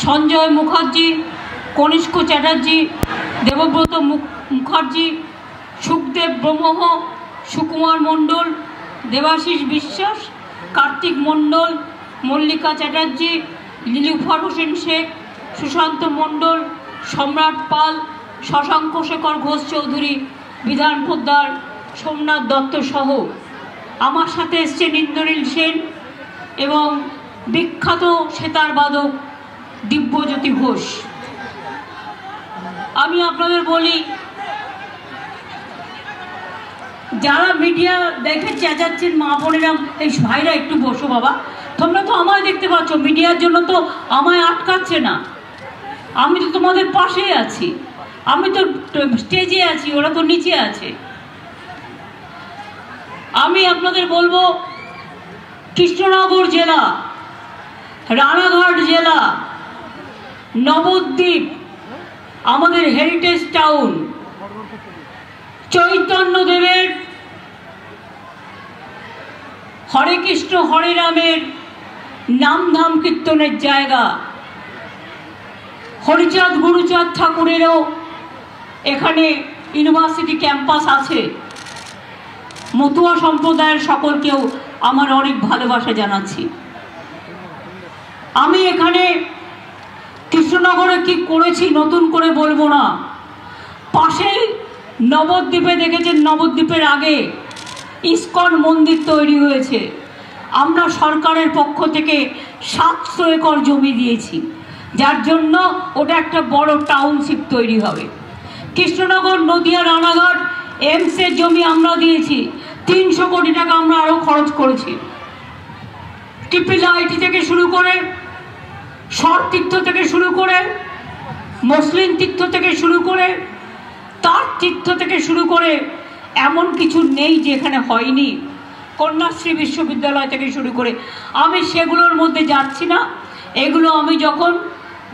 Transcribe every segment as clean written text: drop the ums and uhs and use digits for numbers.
সঞ্জয় মুখার্জি, কনিষ্ক চ্যাটার্জি, দেবব্রত মুখার্জি, সুখদেব ব্রহ্ম, সুকুমার মণ্ডল, দেবাশিস বিশ্বাস, কার্তিক মণ্ডল, মল্লিকা চ্যাটার্জি, নীলুফার হোসেন শেখ, সুশান্ত মণ্ডল, সম্রাট পাল, শশাঙ্ক শেখর ঘোষ চৌধুরী, বিধান পোদ্দার, সোমনাথ দত্ত সহ আমার সাথে এসছেন ইন্দ্রনীল সেন এবং বিখ্যাত সেতার বাদক দিব্যজ্যোতি ঘোষ। আমি আপনাদের বলি, যারা মিডিয়া দেখে চেঁচাচ্ছেন মা বোনেরা, এই ভাইরা একটু বসো বাবা, তোমরা তো আমায় দেখতে পাচ্ছ, মিডিয়ার জন্য তো আমায় আটকাচ্ছে না, আমি তো তোমাদের পাশেই আছি, আমি তো স্টেজে আছি, ওরা তো নিচে আছে। আমি আপনাদের বলবো, কৃষ্ণনগর জেলা, রানাঘাট জেলা, নবদ্বীপ আমাদের হেরিটেজ টাউন, চৈতন্যদেবের হরে কৃষ্ণ হরে রামের নামধাম কীর্তনের জায়গা, হরিচাঁদ গুরুচাঁদ ঠাকুরেরও এখানে ইউনিভার্সিটি ক্যাম্পাস আছে। মতুয়া সম্প্রদায়ের সকলকেও আমার অনেক ভালোবাসা জানাচ্ছি। আমি এখানে কৃষ্ণনগরে কি করেছি নতুন করে বলবো না, পাশেই নবদ্বীপে দেখেছেন, নবদ্বীপের আগে ইস্কন মন্দির তৈরি হয়েছে। আমরা সরকারের পক্ষ থেকে 700 একর জমি দিয়েছি, যার জন্য ওটা একটা বড় টাউনশিপ তৈরি হবে। কৃষ্ণনগর, নদিয়া, রানাঘাট এমসের জমি আমরা দিয়েছি, 300 কোটি টাকা আমরা আরও খরচ করেছি। ট্রিপল আইটি থেকে শুরু করে, শর তীর্থ থেকে শুরু করে, মসলিন তীর্থ থেকে শুরু করে, তার তীর্থ থেকে শুরু করে, এমন কিছু নেই যেখানে হয়নি। কন্যাশ্রী বিশ্ববিদ্যালয় থেকে শুরু করে, আমি সেগুলোর মধ্যে যাচ্ছি না, এগুলো আমি যখন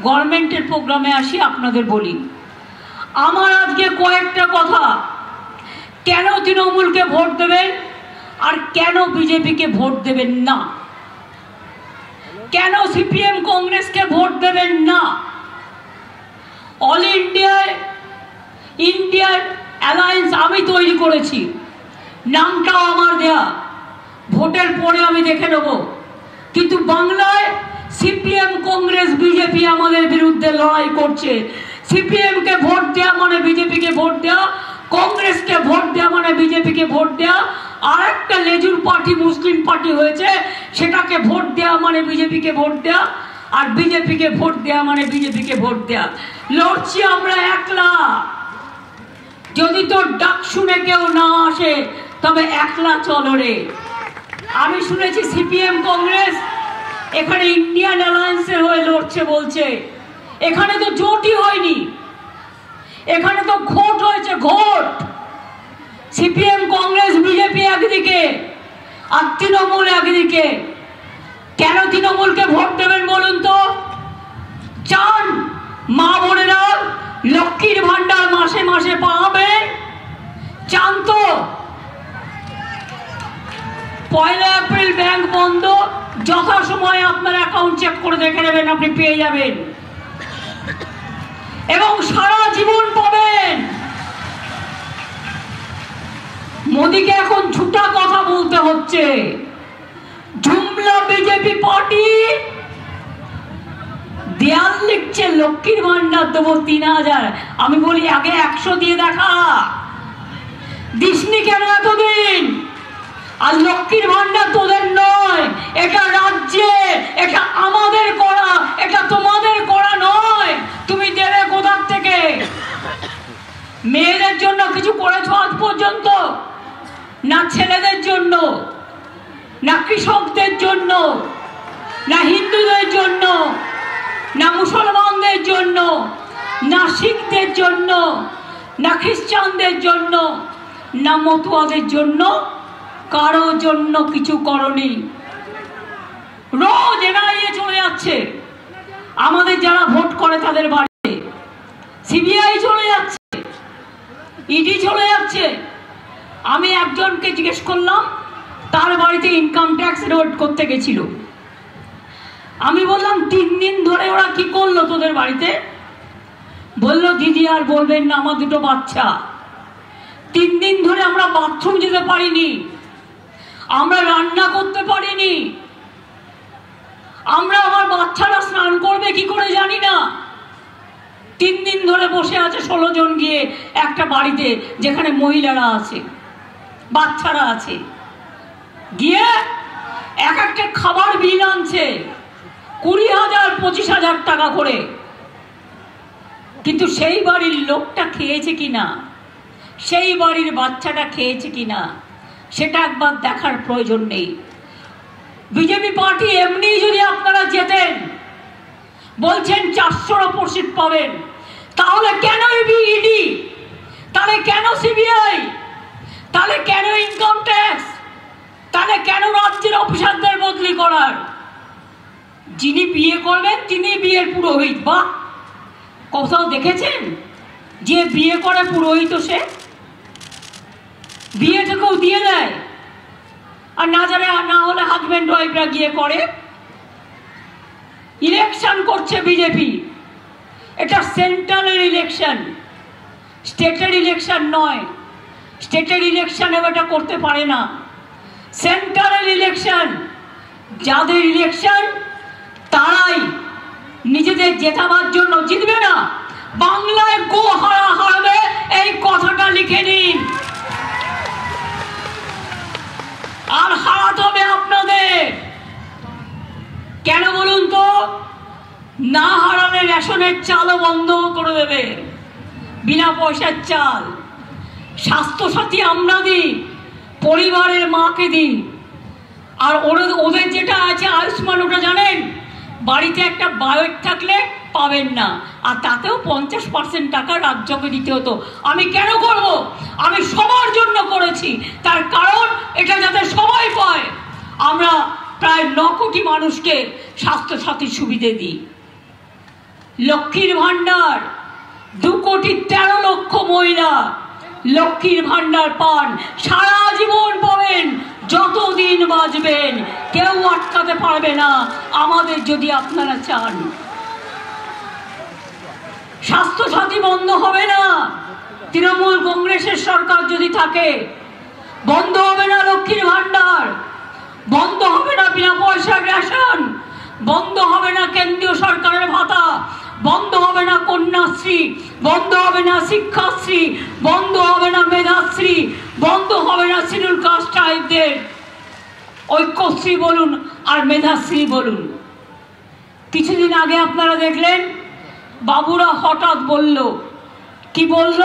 গভর্নমেন্টের প্রোগ্রামে আসি আপনাদের বলি। আমার আজকে কয়েকটা কথা, কেন তৃণমূলকে ভোট দেবেন আর কেন বিজেপিকে ভোট দেবেন না, কেন সিপিএম কংগ্রেসকে ভোট দেবেন না। অল ইন্ডিয়ার অ্যালায়েন্স আমি তৈরি করেছি, নামটাও আমার দেয়া, ভোটের পরে আমি দেখে নেব। কিন্তু বাংলায় সিপিএম কংগ্রেস বিজেপি আমাদের বিরুদ্ধে লড়াই করছে। সিপিএমকে ভোট দেওয়া মানে বিজেপিকে ভোট দেওয়া, কংগ্রেসকে ভোট দেওয়া মানে বিজেপিকে ভোট দেওয়া, আর একটা লেজুর পার্টি মুসলিম পার্টি হয়েছে, সেটাকে ভোট দেওয়া মানে বিজেপিকে ভোট দেওয়া, আর বিজেপিকে ভোট দেওয়া মানে বিজেপিকে ভোট দেওয়া। লড়ছি আমরা একলা, যদি তোর ডাক শুনে কেউ না আসে তবে একলা চলো রে। আমি শুনেছি সিপিএম কংগ্রেস এখানে ইন্ডিয়ান অ্যালায়েন্সের হয়ে লড়ছে বলছে, এখানে তো জোটই হয়নি, এখানে তো ঘোট হয়েছে, ঘোট। সিপিএম কংগ্রেস বিজেপি একদিকে আর তৃণমূল একদিকে। কেন তৃণমূলকে ভোট দেবেন বলুন তো? চান মা বোনেরা লক্ষ্মীর ভান্ডার মাসে মাসে পাবে? চান তো? 1 এপ্রিল ব্যাংক বন্ধ, যথাসময়ে আপনার অ্যাকাউন্ট চেক করে দেখে নেবেন, আপনি পেয়ে যাবেন এবং সারা জীবন পাবেন। মোদিকে এখন ঝুটা কথা বলতে হচ্ছে। জুমলা বিজেপি পার্টি দেয়াল লিখছে লক্ষ্মীর ভান্ডার দেবো 3000। আমি বলি আগে 100 দিয়ে দেখা, দিসনি কেন এতদিন? আর লক্ষ্মীর ভান্ডার তোদের নয়, এটা রাজ্যে, এটা আমাদের করা, এটা তোমাদের করা নয়। তুমি দেবে কোথার থেকে? মেয়েদের জন্য কিছু করেছো আজ পর্যন্ত? না ছেলেদের জন্য, না কৃষকদের জন্য, না হিন্দুদের জন্য, না মুসলমানদের জন্য, না শিখদের জন্য, না খ্রিস্টানদের জন্য, না মতুয়াদের জন্য, কারো জন্য কিছু করনি। রোজ এনআইএ চলে যাচ্ছে আমাদের যারা ভোট করে তাদের বাড়িতে, সিবিআই চলে যাচ্ছে, ইডি চলে যাচ্ছে। আমি একজনকে জিজ্ঞেস করলাম, তার বাড়িতে ইনকাম ট্যাক্স রেড করতে গেছিল। আমি বললাম 3 দিন ধরে ওরা কি করলো, বন্ধুদের বাড়িতে, বলল দিদি আর বলবেন না, আমার দুটো বাচ্চা, 3 দিন ধরে আমরা বাথরুম যেতে পারিনি, আমরা রান্না করতে পারিনি, আমরা আমার বাচ্চারা স্নান করবে কি করে জানি না। 3 দিন ধরে বসে আছে 16 জন গিয়ে একটা বাড়িতে যেখানে মহিলারা আছে, বাচ্চারা আছে, গিয়ে এক একটা খাবার বিল আনছে 20,000 25,000 টাকা করে। কিন্তু সেই বাড়ির লোকটা খেয়েছে কিনা, সেই বাড়ির বাচ্চাটা খেয়েছে কিনা, সেটা একবার দেখার প্রয়োজন নেই। বিজেপি পার্টি এমনি যদি আপনারা যেতেন, বলছেন 400-র ওপর সিট পাবেন, তাহলে কেন ইডি, তাহলে কেন সিবিআই, তাহলে কেন ইনকাম ট্যাক্স, তাহলে কেন রাজ্যের অফিসারদের বদলি করার? যিনি বিয়ে করবেন তিনি বিয়ের পুরোহিত। বা কোথাও দেখেছেন যে বিয়ে করে পুরোহিত? সে বিয়ে থেকেও দিয়ে দেয়, আর না যারা না হলে হাজব্যান্ড ওয়াইফরা গিয়ে করে। ইলেকশন করছে বিজেপি, এটা সেন্ট্রালের ইলেকশন, স্টেটের ইলেকশন নয়। স্টেটের ইলেকশনে এটা করতে পারে না, সেন্ট্রালের ইলেকশন। যাদের ইলেকশন তারাই নিজেদের জেতাবার জন্য জিতবে না। বাংলায় গো হারাবে, এই কথাটা লিখে নিন। আর হারাতে হবে আপনাদের। কেন বলুন তো? না হারালে রেশনের চালও বন্ধ করে দেবে, বিনা পয়সার চাল। স্বাস্থ্যসাথী আমরা দিই, পরিবারের মাকে দিই। আর ওদের যেটা আছে আয়ুষ্মান, ওটা জানেন, বাড়িতে একটা বায়োট থাকলে পাবেন না, আর তাতেও 50% টাকা রাজ্যকে দিতে হতো। আমি কেন করব? আমি সবার জন্য করেছি, তার কারণ এটা যাতে সবাই পায়। আমরা প্রায় 9 কোটি মানুষকে স্বাস্থ্যসাথীর সুবিধে দিই। লক্ষ্মীর ভান্ডার 2 কোটি 13 লক্ষ মহিলা লক্ষ্মীর ভান্ডার পান, সারা জীবন পাবেন, যতদিন বাঁচবেন, কেউ আটকাতে পারবে না আমাদের, যদি আপনারা চান। স্বাস্থ্যসাথী বন্ধ হবে না, তৃণমূল কংগ্রেসের সরকার যদি থাকে। বন্ধ হবে না লক্ষ্মীর ভান্ডার, বন্ধ হবে না বিনা পয়সার রেশন, বন্ধ হবে না কেন্দ্রীয় সরকারের ভাতা, বন্ধ হবে না কন্যাশ্রী, বন্ধ হবে না শিক্ষাশ্রী, বন্ধ হবে না মেধাশ্রী, বন্ধ হবে না শিডিউল কাস্ট ট্রাইবদের ঐক্যশ্রী বলুন আর মেধাশ্রী বলুন। কিছুদিন আগে আপনারা দেখলেন বাবুরা হঠাৎ বলল, কি বলল?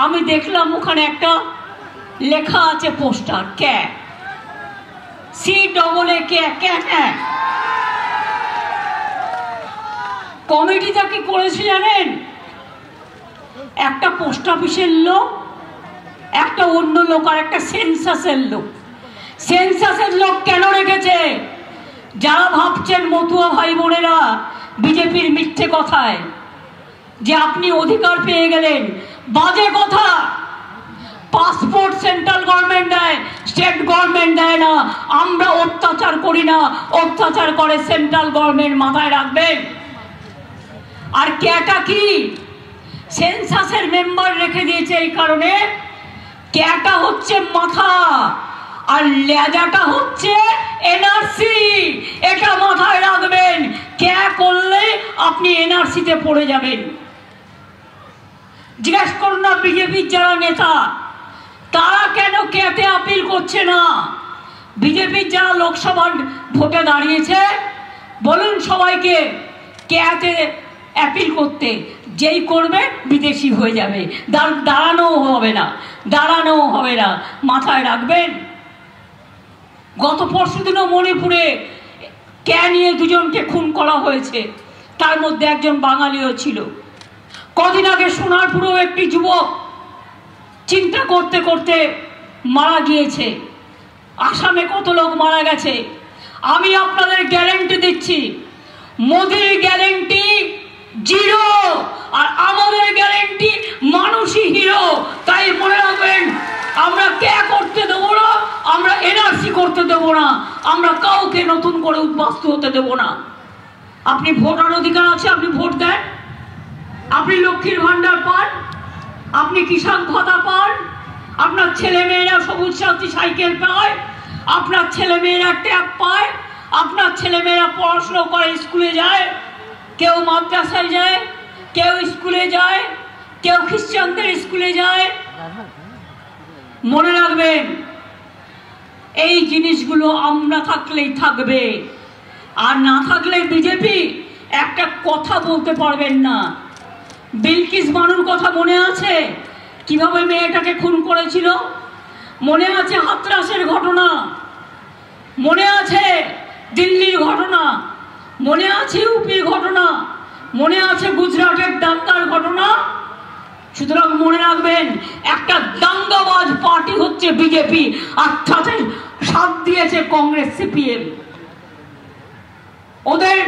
আমি দেখলাম ওখানে একটা লেখা আছে পোস্টার, কে CAA। কমিটিটা কি করেছে জানেন? একটা পোস্ট অফিসের লোক, একটা অন্য লোক, আর একটা সেন্সাসের লোক। সেন্সাসের লোক কেন রেখেছে? যারা ভাবছেন মতুয়া ভাই বোনেরা বিজেপির মিথ্যে কথায় যে আপনি অধিকার পেয়ে গেলেন, বাজে কথা। পাসপোর্ট সেন্ট্রাল গভর্নমেন্ট দেয়, স্টেট গভর্নমেন্ট দেয় না। আমরা অত্যাচার করি না, অত্যাচার করে সেন্ট্রাল গভর্নমেন্ট, মাথায় রাখবেন। আর ক্যাটা কি? সেন্সাসের মেম্বার রেখে দিয়েছে এই কারণে, ক্যাটা হচ্ছে মাথা আর লেজাটা হচ্ছে এনআরসি। এটা মাথায় রাখবেন, ক্যা করলে আপনি এনআরসিতে পড়ে যাবেন। জিজ্ঞেস করুন না বিজেপির যারা নেতা, তারা কেন ক্যাতে আপিল করছে না? বিজেপির যারা লোকসভার ভোটে দাঁড়িয়েছে, বলুন সবাইকে ক্যাতে অ্যাপিল করতে। যেই করবে বিদেশি হয়ে যাবে, দাঁড়ানোও হবে না, দাঁড়ানোও হবে না, মাথায় রাখবেন। গত পরশুদিনও মণিপুরে ক্যা নিয়ে 2 জনকে খুন করা হয়েছে, তার মধ্যে একজন বাঙালিও ছিল। কদিন আগে সোনারপুরেও একটি যুবক চিন্তা করতে করতে মারা গিয়েছে। আসামে কত লোক মারা গেছে। আমি আপনাদের গ্যারেন্টি দিচ্ছি, মোদির গ্যারেন্টি 0 আর আমাদের গ্যারেন্টি মানুষই হিরো। তাই মনে রাখবেন, আমরা ক্যা করতে দেবো না, আমরা এনআরসি করতে দেবো না, আমরা কাউকে নতুন করে উদ্বাস্তু হতে দেবো না। আপনি ভোটার অধিকার আছে, আপনি ভোট দেন, আপনি লক্ষ্মীর ভান্ডার পান, আপনি কিষাণ ভাতা পান, আপনার ছেলে মেয়েরা সবুজ সাথী সাইকেল পায়, আপনার ছেলে মেয়েরা ট্যাব পায়, আপনার ছেলে মেয়েরা পড়াশুনো করে, স্কুলে যায়, কেউ মাদ্রাসায় যায়, কেউ স্কুলে যায়, কেউ খ্রিস্টানদের স্কুলে যায়। মনে রাখবেন, এই জিনিসগুলো আমরা থাকলেই থাকবে, আর না থাকলে বিজেপি একটা কথা বলতে পারবেন না। বিলকিস বানুর কথা মনে আছে? কিভাবে মেয়েটাকে খুন করেছিল? মনে আছে হাতরাসের ঘটনা? মনে আছে দিল্লির ঘটনা? মনে আছে ইউপির ঘটনা? মনে আছে গুজরাটের দাঙ্গার ঘটনা? সুতরাং মনে রাখবেন, একটা দাঙ্গাবাজ পার্টি হচ্ছে বিজেপি, আর সাথে সাথ দিয়েছে কংগ্রেস সিপিএম। ওদের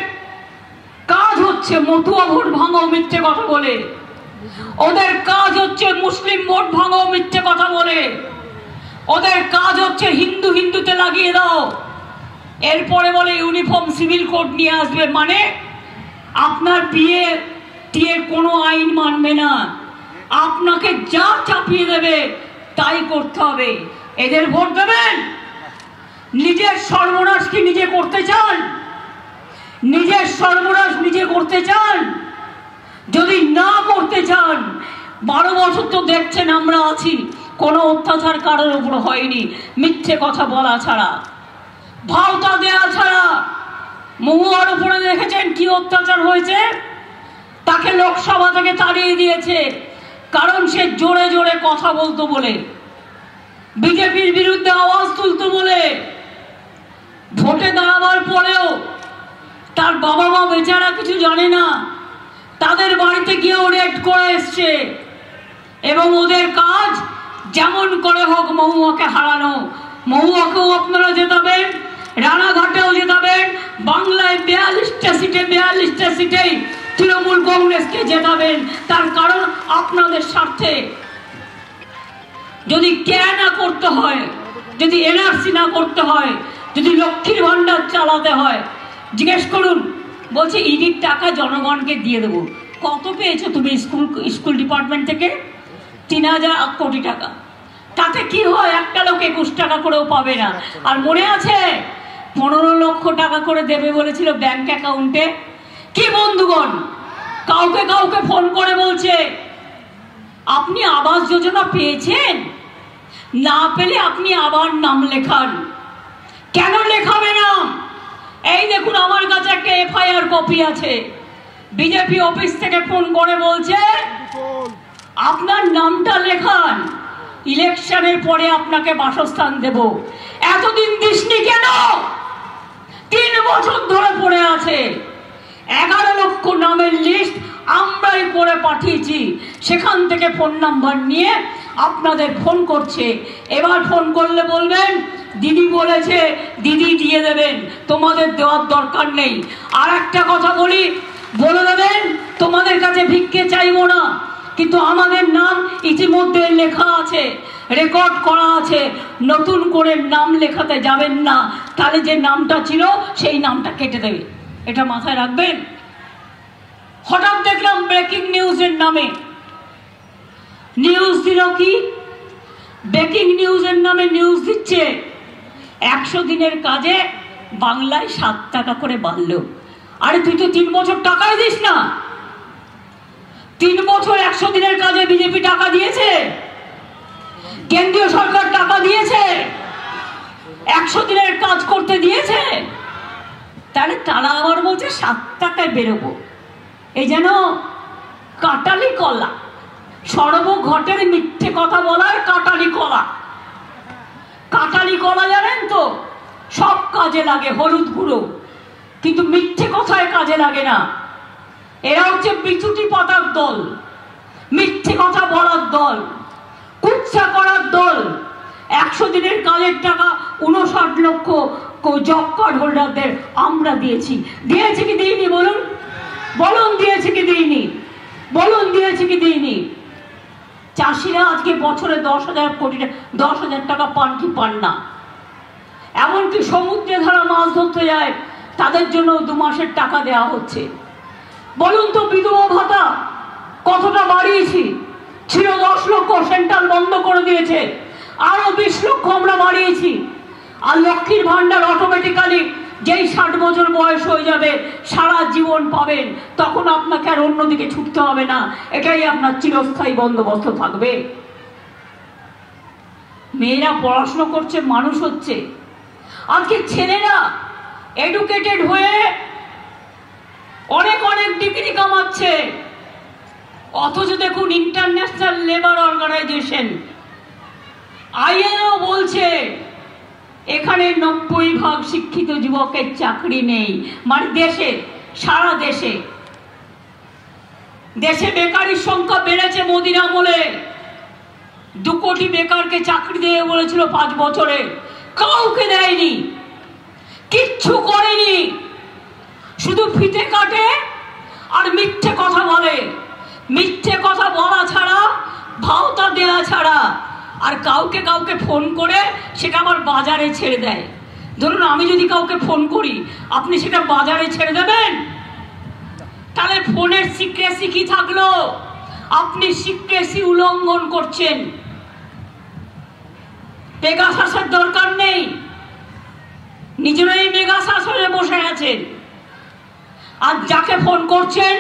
কাজ হচ্ছে মতুয়া ভোট ভাঙাও মিথ্যে কথা বলে, ওদের কাজ হচ্ছে মুসলিম ভোট ভাঙাও মিথ্যে কথা বলে, ওদের কাজ হচ্ছে হিন্দু হিন্দুতে লাগিয়ে দাও। এরপরে বলে ইউনিফর্ম সিভিল কোড নিয়ে আসবে, মানে আপনার বিয়ে টিয়ে কোনো আইন মানবে না, আপনাকে যা চাপিয়ে দেবে তাই করতে হবে। এদের ভোট দেবেন? নিজের সর্বনাশ কি নিজে করতে চান? নিজের সর্বনাশ নিজে করতে চান? যদি না করতে চান, 12 বছর তো দেখছেন আমরা আছি, কোনো অত্যাচার কারোর উপর হয়নি, মিথ্যে কথা বলা ছাড়া, ভাওতা দেয়া ছাড়া। মহুয়ার উপরে দেখেছেন কি অত্যাচার হয়েছে? তাকে লোকসভা থেকে তাড়িয়ে দিয়েছে, কারণ সে জোরে জোরে কথা বলতো বলে, বিজেপির বিরুদ্ধে আওয়াজ তুলতো বলে। ভোটে দাঁড়াবার পরেও তার বাবা মা বেচারা কিছু জানে না, তাদের বাড়িতে গিয়েও রেড করে এসছে, এবং ওদের কাজ যেমন করে হোক মহুয়াকে হারানো। মহুয়াকেও আপনারা জেতাবেন, রানাঘাটেও জেতাবেন, বাংলায় 42টা সিটে 42টা সিটেই তৃণমূল কংগ্রেসকে জেতাবেন, তার কারণ আপনাদের স্বার্থে। যদি কেয়ার না করতে হয়, যদি এনআরসি না করতে হয়, যদি লক্ষ্মীর ভান্ডার চালাতে হয়, জিজ্ঞেস করুন, বলছে ইডির টাকা জনগণকে দিয়ে দেবো। কত পেয়েছো তুমি স্কুল ডিপার্টমেন্ট থেকে? 3000 কোটি টাকা। তাতে কি হয়? একটা লোক 21 টাকা করেও পাবে না। আর মনে আছে 15 লক্ষ টাকা করে দেবে বলেছিল ব্যাংক অ্যাকাউন্টে। কি বন্ধুগণ, কাউকে কাউকে ফোন করে বলছে আপনি আবাস যোজনা পেয়েছেন, না পেলে আপনি আবার নাম লেখান। কেন লেখাবে নাম? এই দেখুন, আমার কাছে একটা এফআইআর কপি আছে। বিজেপি অফিস থেকে ফোন করে বলছে আপনার নামটা লেখান, ইলেকশনের পরে আপনাকে বাসস্থান দেব। এতদিন দিসনি কেন? 3 বছর ধরে পড়ে আছে। 11 লক্ষ নামের লিস্ট আমরাই করে পাঠিয়েছি, সেখান থেকে ফোন নাম্বার নিয়ে আপনাদের ফোন করছে। এবার ফোন করলে বলবেন দিদি বলেছে, দিদি দিয়ে দেবেন, তোমাদের দেওয়ার দরকার নেই। আর একটা কথা বলি, বলে দেবেন তোমাদের কাছে ভিক্ষে চাইবো না, কিন্তু আমাদের নাম ইতিমধ্যে লেখা আছে, রেকর্ড করা আছে, নতুন করে নাম লেখাতে যাবেন না, তাহলে যে নামটা ছিল সেই নামটা কেটে দেবে। এটা মাথায় রাখবেন। হঠাৎ দেখলাম ব্রেকিং নিউজের নামে নিউজ দিল কি, ব্রেকিং নিউজের নামে নিউজ দিচ্ছে 100 দিনের কাজে বাংলায় 7 টাকা করে বাড়লো। আরে তুই তো 3 বছর টাকাই দিস না। 3 বছর 100 দিনের কাজে বিজেপি টাকা দিয়েছে, কেন্দ্রীয় সরকার টাকা দিয়েছে, 100 দিনের কাজ করতে দিয়েছে। তাহলে তারা আবার বলছে 7 টাকায় বেরোবো। এই যেন কাটালি কলা, সর্বঘটের মিথ্যে কথা বলার কাটালি কলা। কাটালি কলা জানেন তো, সব কাজে লাগে, হলুদ গুঁড়ো, কিন্তু মিথ্যে কথায় কাজে লাগে না। এরা হচ্ছে বিচুটি পাতার দল, মিথ্যে কথা বলার দল, কুৎসা করার দল। 100 দিনের কাজের টাকা 59 লক্ষ জব কার্ড হোল্ডারদের আমরা দিয়েছি। দিয়েছি কি দিইনি বলুন? বলুন দিয়েছি কি দিইনি? বলুন দিয়েছি কি দিইনি? চাষিরা আজকে বছরে 10,000 টাকা পান কি পান না? এমনকি সমুদ্রে ধারা মাছ ধরতে যায়, তাদের জন্য 2 মাসের টাকা দেওয়া হচ্ছে। বলুন তো বিধবা ভাতা কতটা বাড়িয়েছি? ছিল 10 লক্ষ, সেন্ট্রাল বন্ধ করে দিয়েছে, আরো 20 লক্ষ আমরা বাড়িয়েছি। আর লক্ষ্মীর ভান্ডার অটোমেটিক্যালি যেই 60 বছর বয়স হয়ে যাবে সারা জীবন পাবেন, তখন আপনাকে আর অন্যদিকে ছুটতে হবে না, এটাই আপনার চিরস্থায়ী বন্দোবস্ত থাকবে। মেয়েরা পড়াশোনা করছে, মানুষ হচ্ছে। আজকে ছেলেরা এডুকেটেড হয়ে অনেক অনেক ডিগ্রি কামাচ্ছে, অথচ দেখুন ইন্টারন্যাশনাল লেবার অর্গানাইজেশন ILO বলছে এখানে 90% শিক্ষিত যুবকের চাকরি নেই। মানে দেশে, সারা দেশে বেকারির সংখ্যা বেড়েছে মোদির আমলে। 2 কোটি বেকারকে চাকরি দিয়ে বলেছিল 5 বছরে, কাউকে দেয়নি, কিচ্ছু করেনি, শুধু ফিতে কাটে আর মিথ্যে কথা বলে। মিথ্যে কথা বলা ছাড়া, ভাওতা দেওয়া ছাড়া, আর কাউকে ফোন করে সেটা আবার বাজারে ছেড়ে দেয়। ধরুন আমি যদি কাউকে ফোন করি, আপনি সেটা বাজারে ছেড়ে দেবেন? তাহলে ফোনের সিক্রেসি কি থাকলো? আপনি সিক্রেসি উল্লঙ্ঘন করছেন। পেগাসাসের দরকার নেই, নিজেরাই মেগাসাস হয়ে বসে আছেন। আর যাকে ফোন করছেন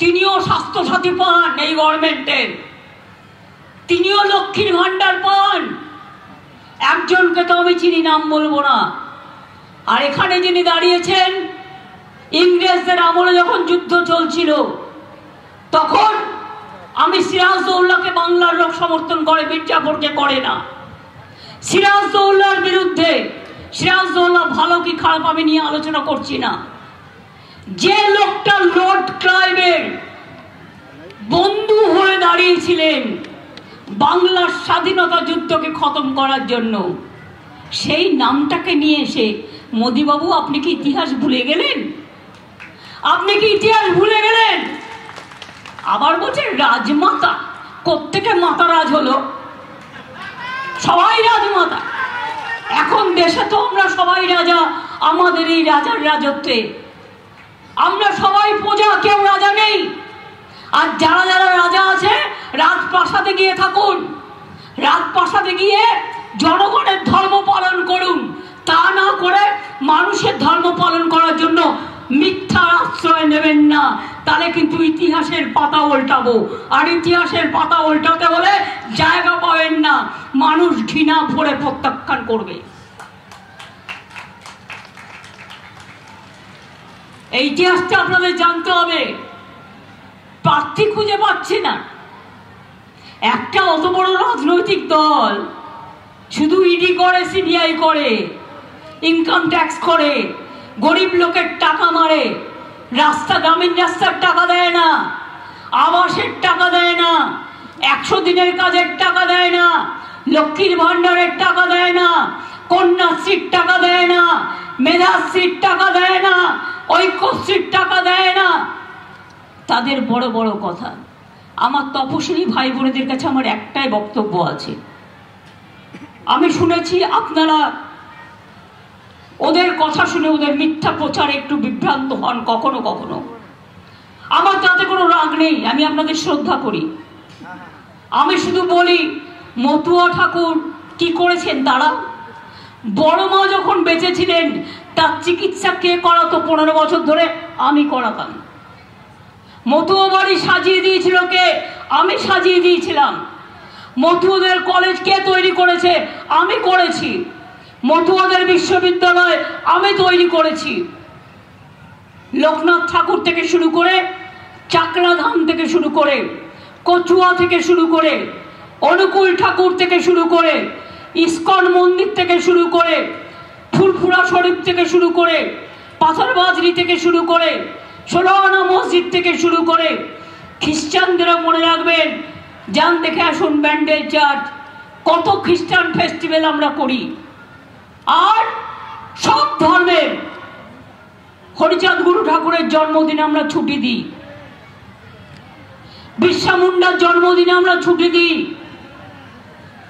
তিনিও স্বাস্থ্যসাথী পান এই গভর্নমেন্টের, তিনিও লক্ষ্মীর ভান্ডার পান। একজনকে তো আমি চিনি, নাম বলবো না। আর এখানে যিনি দাঁড়িয়েছেন, ইংরেজদের আমলে যখন যুদ্ধ চলছিল তখন আমি সিরাজদৌল্লাকে বাংলার লোক সমর্থন করে, মির্জাফরকে করে না। সিরাজদৌল্লার বিরুদ্ধে, সিরাজদৌল্লা ভালো কি খারাপ আমি নিয়ে আলোচনা করছি না। যে লোকটা লর্ড ক্লাইভের বন্ধু হয়ে দাঁড়িয়েছিলেন বাংলার স্বাধীনতা যুদ্ধকে খতম করার জন্য, সেই নামটাকে নিয়ে এসে মোদিবাবু আপনি কি ইতিহাস ভুলে গেলেন? আপনি কি ইতিহাস ভুলে গেলেন? আবার বলছেন রাজমাতা। কোত্থেকে মাতা রাজ হলো? সবাই রাজমাতা। এখন দেশে তো আমরা সবাই রাজা, আমাদের এই রাজার রাজত্বে আমরা সবাই প্রজা, কেউ রাজা নেই। আর যারা যারা রাজা আছে রাজপ্রাসাদে গিয়ে থাকুন, রাজপ্রাসাদে গিয়ে জনগণের ধর্ম পালন করুন। তা না করে মানুষের ধর্ম পালন করার জন্য মিথ্যার আশ্রয় নেবেন না, তাহলে কিন্তু ইতিহাসের পাতা উল্টাবো। আর ইতিহাসের পাতা উল্টাতে হলে জায়গা পাবেন না, মানুষ ঘৃণা ভরে প্রত্যাখ্যান করবে। এই ইতিহাসটা আপনাদের জানতে হবে। প্রার্থী খুঁজে পাচ্ছি না। একটা অত বড় রাজনৈতিক দল শুধু ইডি করে, সিবিআই করে, ইনকাম ট্যাক্স করে, গরিব লোকের টাকা মারে, রাস্তা, গ্রামীণ রাস্তার টাকা দেয় না, আবাসের টাকা দেয় না, 100 দিনের কাজের টাকা দেয় না, লক্ষ্মীর ভান্ডারের টাকা দেয় না, কন্যাশ্রীর টাকা দেয় না, মেধাশ্রীর টাকা দেয় না, ঐক্যশ্রীর টাকা দেয় না। তাদের বড় বড় কথা। আমার তপশিলি ভাই বোনেদের কাছে আমার একটাই বক্তব্য আছে। আমি শুনেছি আপনারা ওদের কথা শুনে ওদের মিথ্যা প্রচারে একটু বিভ্রান্ত হন কখনো কখনো। আমার তাতে কোনো রাগ নেই, আমি আপনাদের শ্রদ্ধা করি। আমি শুধু বলি, মতুয়া ঠাকুর কি করেছেন তারা? বড় মা যখন বেঁচে ছিলেন তার চিকিৎসা কে করাতো 15 বছর ধরে? আমি করাতাম। মতুয়া বাড়ি সাজিয়ে দিয়েছিল কে? আমি সাজিয়ে দিয়েছিলাম। মতুয়াদের কলেজ কে তৈরি করেছে? আমি করেছি। মতুয়াদের বিশ্ববিদ্যালয় আমি তৈরি করেছি। লোকনাথ ঠাকুর থেকে শুরু করে, চাকরাধাম থেকে শুরু করে, কচুয়া থেকে শুরু করে, অনুকূল ঠাকুর থেকে শুরু করে, ইস্কন মন্দির থেকে শুরু করে, ফুরফুরা শরীফ থেকে শুরু করে, পাথরবাজরি থেকে শুরু করে, 16 আনা মসজিদ থেকে শুরু করে, খ্রিস্টানদেরও মনে রাখবেন, যান দেখে আসুন ব্যান্ডেল চার্চ, কত খ্রিস্টান ফেস্টিভ্যাল আমরা করি। আর সব ধর্মের হরিচাঁদ গুরু ঠাকুরের জন্মদিনে আমরা ছুটি দিই, বিরসা মুন্ডার জন্মদিনে আমরা ছুটি দিই,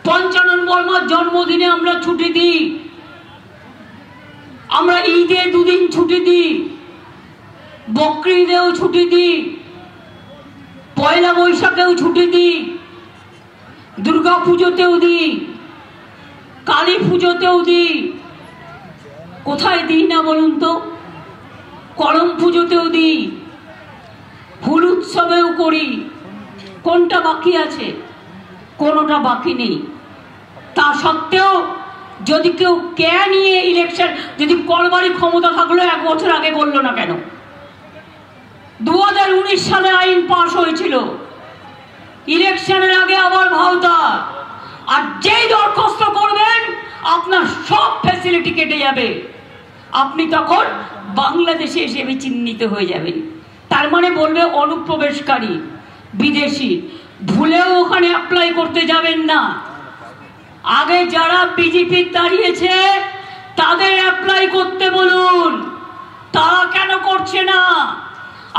পঞ্চানন বর্মার জন্মদিনে আমরা ছুটি দিই। আমরা ঈদে দুদিন ছুটি দিই, বকরিদেও ছুটি দিই, পয়লা বৈশাখেও ছুটি দিই, দুর্গা পুজোতেও দিই, কালী পুজোতেও দিই। কোথায় দিই না বলুন তো? করম পুজোতেও দিই, ফুল উৎসবেও করি। কোনটা বাকি আছে? কোনোটা বাকি নেই। তা সত্ত্বেও যদি কেউ নিয়ে ইলেকশন, যদি করবারই ক্ষমতা থাকলো 1 বছর আগে করলো না কেন? 2019 সালে আইন পাশ হয়েছিল, ইলেকশনের আগে আবার ভাওতা। আর যেই দরখাস্ত করবেন আপনার সব ফ্যাসিলিটি কেটে যাবে, আপনি তখন বাংলাদেশে এসে চিহ্নিত হয়ে যাবেন। তার মানে বলবে অনুপ্রবেশকারী, বিদেশি। ভুলেও ওখানে অ্যাপ্লাই করতে যাবেন না। আগে যারা বিজেপি দাঁড়িয়েছে তাদের অ্যাপ্লাই করতে বলুন। তারা কেন করছে না?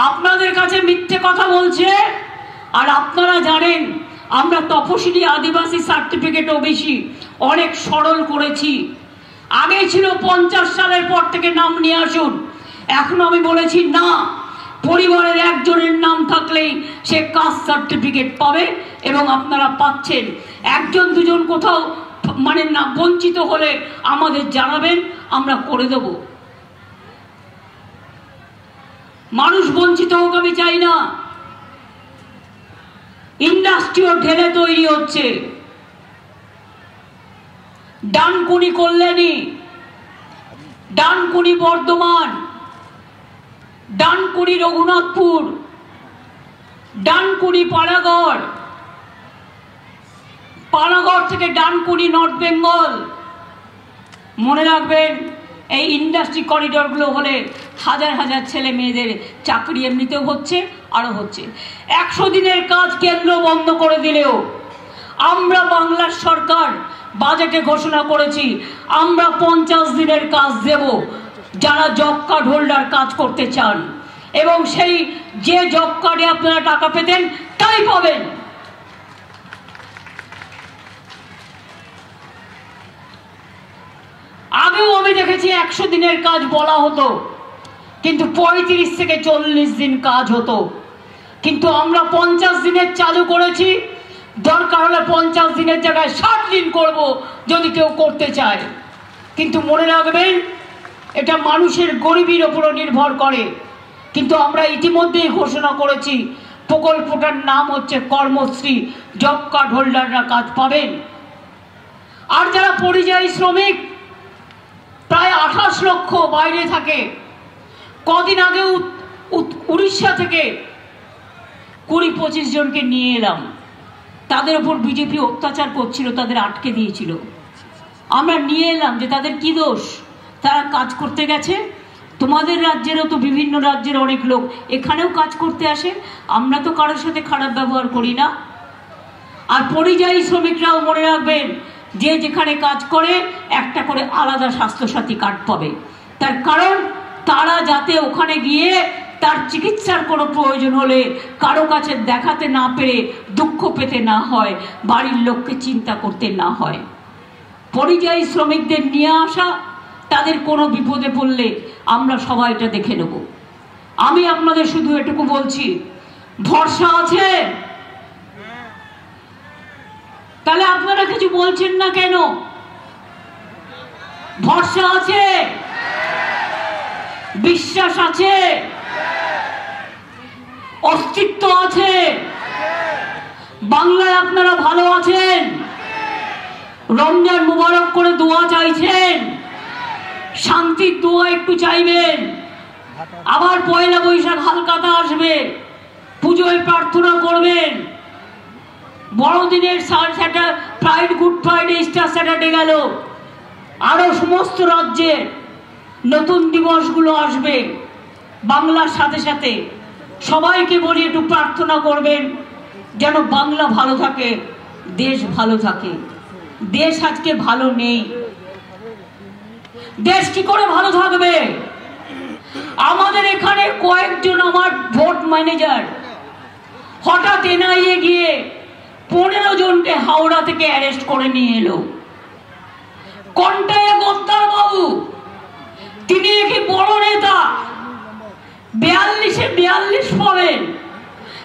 আপনাদের কাছে মিথ্যে কথা বলছে। আর আপনারা জানেন আমরা তপশিলি আদিবাসী সার্টিফিকেট ওবিসি অনেক সরল করেছি। আগে ছিল 50 সালের পর থেকে নাম নিয়ে আসুন। এখন আমি বলেছি না, পরিবারের একজনের নাম থাকলেই সে কাস্ট সার্টিফিকেট পাবে এবং আপনারা পাচ্ছেন। একজন দুজন কোথাও মানে না বঞ্চিত হলে আমাদের জানাবেন, আমরা করে দেব। মানুষ বঞ্চিত হোক আমি চাই না। ইন্ডাস্ট্রিও ঢেলে তৈরি হচ্ছে। ডানকুনি কল্যাণী, ডানকুনি বর্ধমান, ডানকুনি রঘুনাথপুর, ডানকুনি পানাগড়, পানাগড় থেকে ডানকুনি নর্থ বেঙ্গল। মনে রাখবেন এই ইন্ডাস্ট্রি করিডরগুলো হলে হাজার হাজার ছেলে মেয়েদের চাকরি এমনিতেও হচ্ছে, আরও হচ্ছে। 100 দিনের কাজ কেন্দ্র বন্ধ করে দিলেও আমরা বাংলার সরকার বাজেটে ঘোষণা করেছি আমরা 50 দিনের কাজ দেব যারা জব কার্ড হোল্ডার কাজ করতে চান, এবং সেই যে জব কার্ডে আপনারা টাকা পেতেন তাই পাবেন। আগেও আমি দেখেছি 100 দিনের কাজ বলা হতো, কিন্তু 35 থেকে 40 দিন কাজ হতো। কিন্তু আমরা 50 দিনের চালু করেছি। দরকার হলে 50 দিনের জায়গায় 60 দিন করব যদি কেউ করতে চায়। কিন্তু মনে রাখবেন এটা মানুষের গরিবের উপরও নির্ভর করে। কিন্তু আমরা ইতিমধ্যেই ঘোষণা করেছি প্রকল্পটার নাম হচ্ছে কর্মশ্রী, জব কার্ড হোল্ডাররা কাজ পাবেন। আর যারা পরিযায়ী শ্রমিক প্রায় 28 লক্ষ বাইরে থাকে। কদিন আগে উড়িষ্যা থেকে 20-25 জনকে নিয়ে এলাম। তাদের উপর বিজেপি অত্যাচার করছিল, তাদের আটকে দিয়েছিল। আমরা নিয়ে এলাম যে তাদের কি দোষ, তারা কাজ করতে গেছে। তোমাদের রাজ্যেরও তো বিভিন্ন রাজ্যের অনেক লোক এখানেও কাজ করতে আসে, আমরা তো কারোর সাথে খারাপ ব্যবহার করি না। আর পরিযায়ী শ্রমিকরাও মনে রাখবেন যে যেখানে কাজ করে একটা করে আলাদা স্বাস্থ্যসাথী কার্ড পাবে। তার কারণ তারা যাতে ওখানে গিয়ে তার চিকিৎসার কোনো প্রয়োজন হলে কারো কাছে দেখাতে না পেরে দুঃখ পেতে না হয়, বাড়ির লোককে চিন্তা করতে না হয়। পরিযায়ী শ্রমিকদের নিয়ে আসা, তাদের কোনো বিপদে পড়লে আমরা সবাই এটা দেখে নেব। আমি আপনাদের শুধু এটুকু বলছি, ভরসা আছে? তাহলে আপনারা কিছু বলছেন না কেন? ভরসা আছে? বিশ্বাস আছে? অস্তিত্ব আছে? বাংলায় আপনারা ভালো আছেন? রমজান মুবারক করে দোয়া চাইছেন? শান্তির দোয়া একটু চাইবেন। আবার পয়লা বৈশাখ হালকাতা আসবে, পুজোয় প্রার্থনা করবেন। বড়দিনের Friday, good Friday, Easter Saturday গেল, আরো সমস্ত রাজ্যে নতুন দিবসগুলো আসবে। বাংলার সাথে সাথে সবাইকে বলি একটু প্রার্থনা করবেন যেন বাংলা ভালো থাকে, দেশ ভালো থাকে। দেশ আজকে ভালো নেই। দেশ কি করে ভালো থাকবে? আমাদের এখানে কয়েকজন আমার ভোট ম্যানেজার হঠাৎ এনআইএ গিয়ে 15 জনকে হাওড়া থেকে অ্যারেস্ট করে নিয়ে এলো। কোনটায় গদ্দার বাবু? তিনি কি বড় নেতা, 42-এ 42 পাবেন,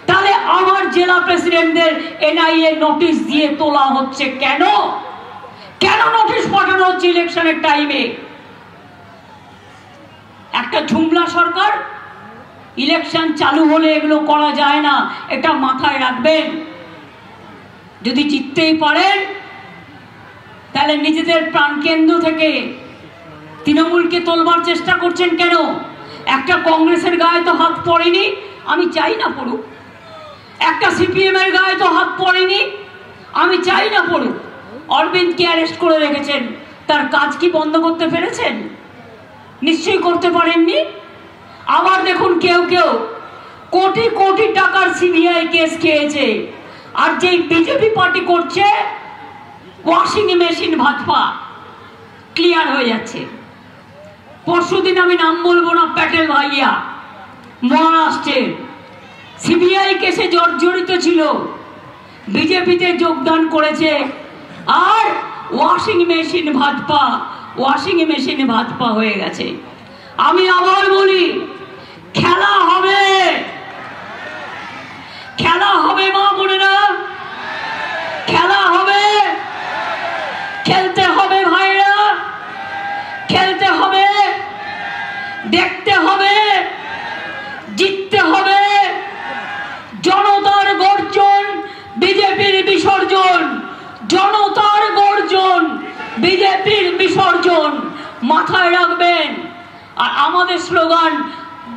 তাহলে আমার জেলা প্রেসিডেন্টদের এনআইএ নোটিশ দিয়ে তোলা হচ্ছে কেন? কেন নোটিশ পাঠানো হচ্ছে ইলেকশনের টাইমে? একটা ঝুমলা সরকার, ইলেকশন চালু হলে এগুলো করা যায় না, এটা মাথায় রাখবেন। যদি জিততেই পারেন তাহলে নিজেদের প্রাণকেন্দ্র থেকে তৃণমূলকে তোলবার চেষ্টা করছেন কেন? একটা কংগ্রেসের গায়ে তো হাত পড়েনি, আমি চাই না পড়ুক। একটা সিপিএম এর গায়ে তো হাত পড়েনি, আমি চাই না পড়ুক। অরবিন্দকে অ্যারেস্ট করে রেখেছেন, তার কাজ কি বন্ধ করতে পেরেছেন? নিশ্চয়ই করতে পারেননি। আবার দেখুন কেউ কেউ কোটি কোটি টাকার সিবিআই কেস খেয়েছে, আর যেই বিজেপি পার্টি করছে ওয়াশিং মেশিন ভাজপা, ক্লিয়ার হয়ে যাচ্ছে। পরশুদিন আমি নাম বলবো না, প্যাটেল ভাইয়া মহারাষ্ট্রের সিবিআই কেসে জর্জরিত ছিল, বিজেপিতে যোগদান করেছে, আর ওয়াশিং মেশিন ভাজপা হয়ে গেছে। আমি আবার বলি, খেলা হবে, খেলা হবে মা বোনেরা, খেলা হবে, খেলতে হবে ভাইরা, খেলতে হবে, দেখতে হবে, জিততে হবে। জনতার গর্জন, বিজেপির বিসর্জন, জনতার গর্জন, বিজেপির বিসর্জন, মাথায় রাখবেন। আর আমাদের স্লোগান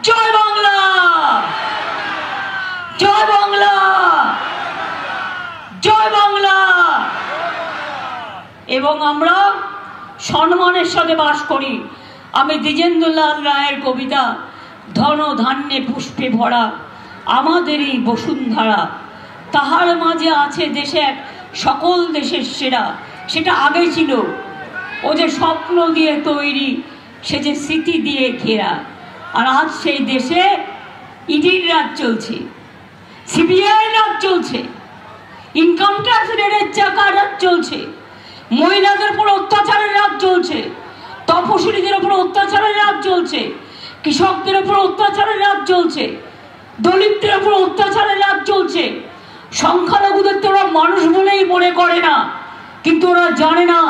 জয় বাংলা, জয় বাংলা, জয় বাংলা। এবং আমরা সম্মানের সাথে বাস করি। আমি দ্বিজেন্দ্রলাল রায়ের কবিতা ধন ধান্যে পুষ্পে ভরা আমাদেরই বসুন্ধরা, তাহার মাঝে আছে দেশে এক সকল দেশের সেরা। সেটা আগে ছিল, ও যে স্বপ্ন দিয়ে তৈরি, সে যে স্মৃতি দিয়ে ঘেরা। আর আজ সেই দেশে ইডির রাজ চলছে, সিবিআই রাজ চলছে, ইনকাম ট্যাক্স রেডের চাকা রাজ চলছে, মহিলাদের উপর অত্যাচারের রাজ চলছে, তপশিলীদের উপর অত্যাচারের রাজ চলছে, কৃষকদের উপর অত্যাচারের রাজ চলছে, দলিতদের উপর অত্যাচারের রাজ চলছে। সংখ্যালঘুদের তো ওরা মানুষ বলেই মনে করে না, কিন্তু ওরা জানে না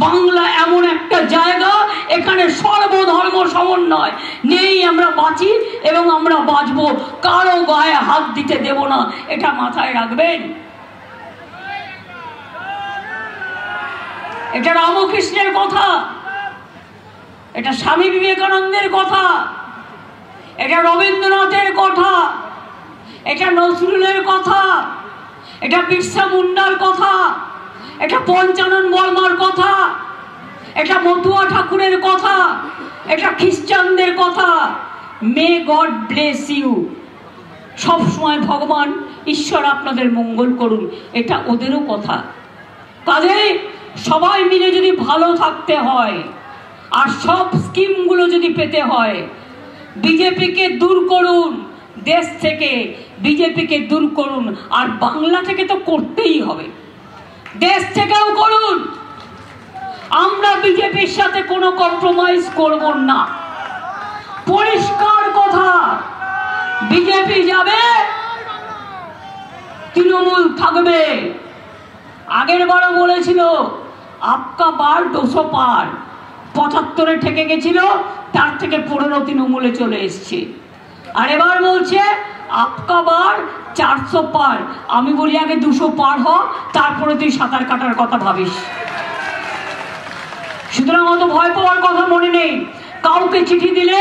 বাংলা এমন একটা জায়গা, এখানে সর্বধর্ম সমন্বয় নেই। আমরা বাঁচি এবং আমরা বাঁচবো, কারো গায়ে হাত দিতে দেব না, এটা মাথায় রাখবেন। এটা রামকৃষ্ণের কথা, এটা স্বামী বিবেকানন্দের কথা, এটা রবীন্দ্রনাথের কথা, এটা নজরুলের কথা, এটা বিরসা মুন্ডার কথা, এটা পঞ্চানন বর্মার কথা, এটা মতুয়া ঠাকুরের কথা, এটা খ্রিস্টানদের কথা। মে গড ব্লেস ইউ, সবসময় ভগবান ঈশ্বর আপনাদের মঙ্গল করুন, এটা ওদেরও কথা। কাজেই সবাই মিলে যদি ভালো থাকতে হয় আর সব স্কিমগুলো যদি পেতে হয়, বিজেপিকে দূর করুন দেশ থেকে, বিজেপিকে দূর করুন। আর বাংলা থেকে তো করতেই হবে, দেশ থেকেও করুন। আমরা বিজেপির সাথে কোনো কম্প্রোমাইজ করব না, পরিষ্কার কথা। বিজেপি যাবে, তৃণমূল থাকবে। আগের বারও বলেছিল আপকা বার 200 পার, 75-এ ঠেকে গেছিল, তার থেকে 15 তৃণমূলে চলে এসছে। আর এবার বলছে আপকা বার 400 পার। আমি বলি আগে 200 পার হ, তারপরে তুই সাঁতার কাটার কথা ভাবিস। সুতরাং অত ভয় পাওয়ার কথা মনে নেই। কাউকে চিঠি দিলে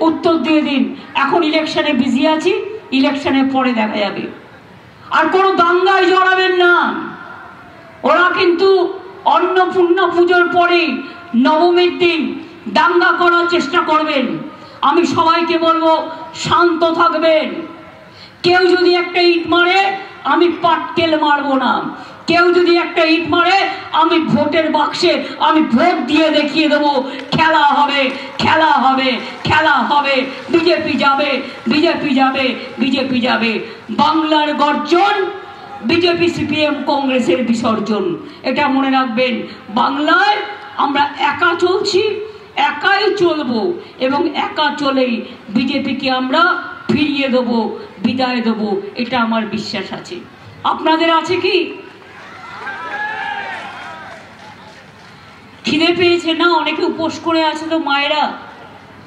উত্তর দিয়ে দিন, এখন ইলেকশনে বিজি আছি, ইলেকশনের পরে দেখা যাবে। আর কোনো দাঙ্গায় জড়াবেন না। ওরা কিন্তু অন্নপূর্ণা পুজোর পরে নবমীর দিন দাঙ্গা করার চেষ্টা করবেন। আমি সবাইকে বলবো শান্ত থাকবেন। কেউ যদি একটা ইট মারে আমি পাটকেল মারবো না, কেউ যদি একটা ইট মারে আমি ভোটের বাক্সে আমি ভোট দিয়ে দেখিয়ে দেবো খেলা হবে, খেলা হবে, খেলা হবে। বিজেপি যাবে, বিজেপি যাবে, বিজেপি যাবে। বাংলার গর্জন, বিজেপি সিপিএম কংগ্রেসের বিসর্জন, এটা মনে রাখবেন। বাংলায় আমরা একা চলছি, একাই চলবো এবং একা চলেই বিজেপিকে আমরা ফিরিয়ে দেবো, বিদায় দেবো, এটা আমার বিশ্বাস আছে। আপনাদের আছে কি? খিদে পেয়েছে না? অনেকে উপোস করে আছে তো মায়েরা,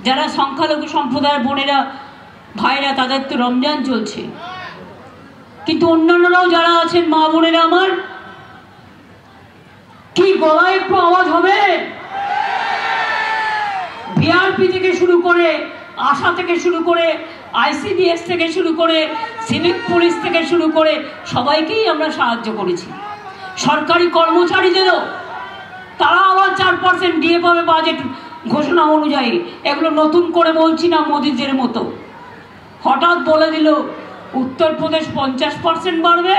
যারা সংখ্যালঘু সম্প্রদায়ের বোনেরা ভাইরা, তাদের তো রমজান চলছে। কিন্তু অন্যান্যরাও যারা আছেন মা বোনেরা আমার, কি গলায় একটু আওয়াজ হবে? বিআরপি থেকে শুরু করে, আশা থেকে শুরু করে, আইসিডিএস থেকে শুরু করে, সিভিক পুলিশ থেকে শুরু করে সবাইকেই আমরা সাহায্য করেছি। সরকারি কর্মচারীদেরও, তারা আবার 4% দিয়ে পাবে বাজেট ঘোষণা অনুযায়ী। এগুলো নতুন করে বলছি না, মোদিদের মতো হঠাৎ বলে দিল উত্তরপ্রদেশ 50% বাড়বে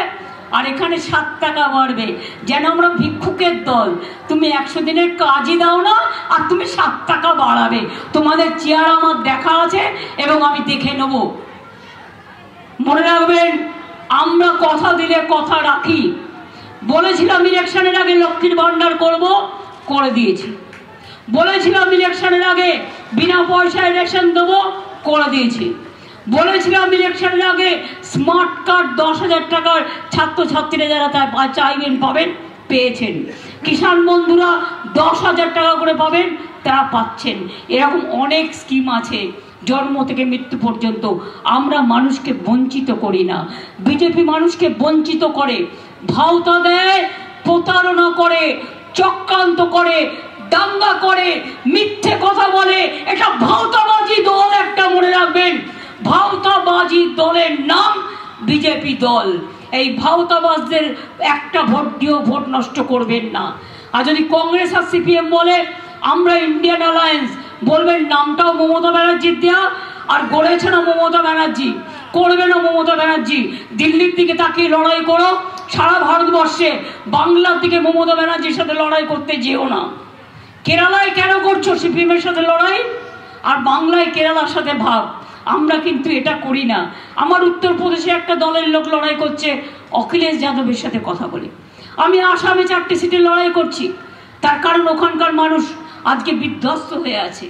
আর এখানে 7 টাকা বাড়বে, যেন আমরা ভিক্ষুকের দল। তুমি 100 দিনের কাজই দাও না আর তুমি 7 টাকা বাড়াবে। তোমাদের চেয়ার আমার দেখা আছে এবং আমি দেখে নেব। মনে রাখবেন, আমরা কথা দিলে কথা রাখি। বলেছিলাম ইলেকশনের আগে লক্ষ্মীর ভান্ডার করব, করে দিয়েছি। বলেছিলাম ইলেকশনের আগে বিনা পয়সায় রেশন দেবো, করে দিয়েছি। বলেছিলাম ইলেকশনের আগে স্মার্ট কার্ড 10,000 টাকার ছাত্রছাত্রীরা যারা চাইবেন পাবেন, পেয়েছেন। কিষাণ বন্ধুরা 10,000 টাকা করে পাবেন, তারা পাচ্ছেন। এরকম অনেক স্কিম আছে জন্ম থেকে মৃত্যু পর্যন্ত। আমরা মানুষকে বঞ্চিত করি না। বিজেপি মানুষকে বঞ্চিত করে, ভাওতা দেয়, প্রতারণা করে, চক্রান্ত করে, দাঙ্গা করে, মিথ্যে কথা বলে। এটা ভাওতাবাজি দল একটা, মনে রাখবেন। ভাওতাবাজি দলের নাম বিজেপি দল। এই ভাওতাবাজদের একটা ভোট দিয়েও ভোট নষ্ট করবেন না। আর যদি কংগ্রেস আর সিপিএম বলে আমরা ইন্ডিয়ান অ্যালায়েন্স, বলবেন নামটাও মমতা ব্যানার্জির দেওয়া, আর গড়েছে না মমতা ব্যানার্জি, করবে না মমতা ব্যানার্জি। দিল্লির দিকে তাকিয়ে লড়াই করো, সারা ভারতবর্ষে বাংলার দিকে মমতা ব্যানার্জির সাথে লড়াই করতে যেও না। কেরালায় কেন করছো সিপিএমের সাথে লড়াই, আর বাংলায় কেরালার সাথে ভাব? আমরা কিন্তু এটা করি না। আমার উত্তরপ্রদেশে একটা দলের লোক লড়াই করছে অখিলেশ যাদবের সাথে কথা বলে। আমি আসামে 4টে সিটে লড়াই করছি, তার কারণ ওখানকার মানুষ আজকে বিধ্বস্ত হয়ে আছে।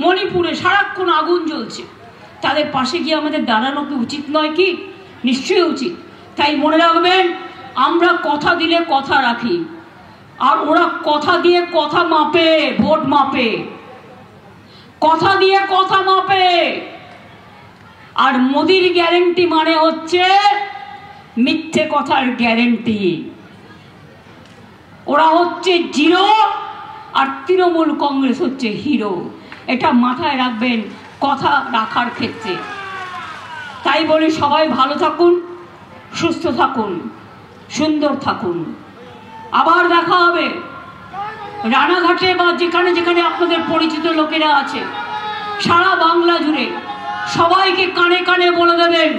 মণিপুরে সারাক্ষণ আগুন জ্বলছে, তাদের পাশে গিয়ে আমাদের দাঁড়ানো কি উচিত নয়? কি নিশ্চয়ই উচিত। তাই মনে রাখবেন, আমরা কথা দিলে কথা রাখি, আর ওরা কথা দিয়ে কথা মাপে, ভোট মাপে, কথা দিয়ে কথা মাপে। আর মোদির গ্যারেন্টি মানে হচ্ছে মিথ্যে কথার গ্যারেন্টি। ওরা হচ্ছে জিরো আর তৃণমূল কংগ্রেস হচ্ছে হিরো। এটা মাথায় রাখবেন কথা রাখার ক্ষেত্রে। তাই বলি, সবাই ভালো থাকুন, সুস্থ থাকুন, সুন্দর থাকুন। আবার দেখা হবে রানাঘাটে বা যেখানে যেখানে আপনাদের পরিচিত লোকেরা আছে, সারা বাংলা জুড়ে সবাইকে কানে কানে বলে দেবেন,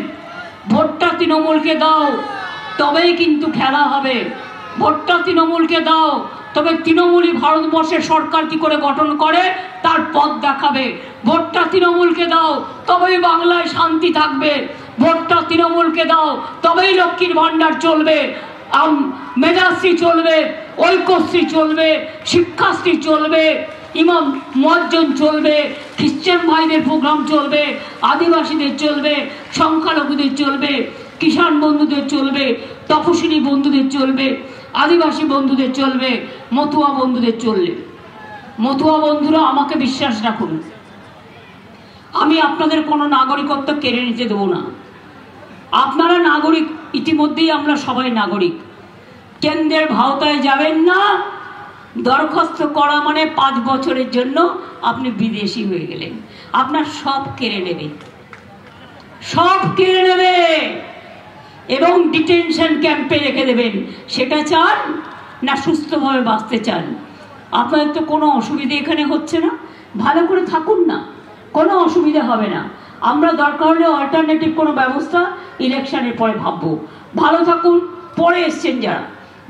ভোটটা তৃণমূলকে দাও, তবেই কিন্তু খেলা হবে। ভোটটা তৃণমূলকে দাও, তবে তৃণমূলই ভারতবর্ষের সরকার কি করে গঠন করে তার পথ দেখাবে। ভোটটা তৃণমূলকে দাও, তবেই বাংলায় শান্তি থাকবে। ভোটটা তৃণমূলকে দাও, তবেই লক্ষ্মীর ভান্ডার চলবে, মেধাশ্রী চলবে, ঐক্যশ্রী চলবে, শিক্ষাশ্রী চলবে, ইমাম মুয়াজ্জিন চলবে, খ্রিস্টান ভাইদের প্রোগ্রাম চলবে, আদিবাসীদের চলবে, সংখ্যালঘুদের চলবে, কিষাণ বন্ধুদের চলবে, তপশিলি বন্ধুদের চলবে, আদিবাসী বন্ধুদের চলবে, মতুয়া বন্ধুদের চলবে। মতুয়া বন্ধুরা আমাকে বিশ্বাস রাখুন, আমি আপনাদের কোনো নাগরিকত্ব কেড়ে নিতে দেবো না। আপনারা নাগরিক, ইতিমধ্যেই আমরা সবাই নাগরিক। কেন্দ্রের ভাওতায় যাবেন না। দরখাস্ত করা মানে 5 বছরের জন্য আপনি বিদেশি হয়ে গেলেন। আপনার সব কেড়ে নেবে, সব কেড়ে নেবে এবং ডিটেনশন ক্যাম্পে রেখে দেবেন। সেটা চান না সুস্থভাবে বাঁচতে চান? আপনাদের তো কোনো অসুবিধা এখানে হচ্ছে না, ভালো করে থাকুন না, কোনো অসুবিধা হবে না। আমরা দরকার হলে অল্টারনেটিভ কোনো ব্যবস্থা ইলেকশনের পরে ভাববো। ভালো থাকুন, পরে এসছেন যারা,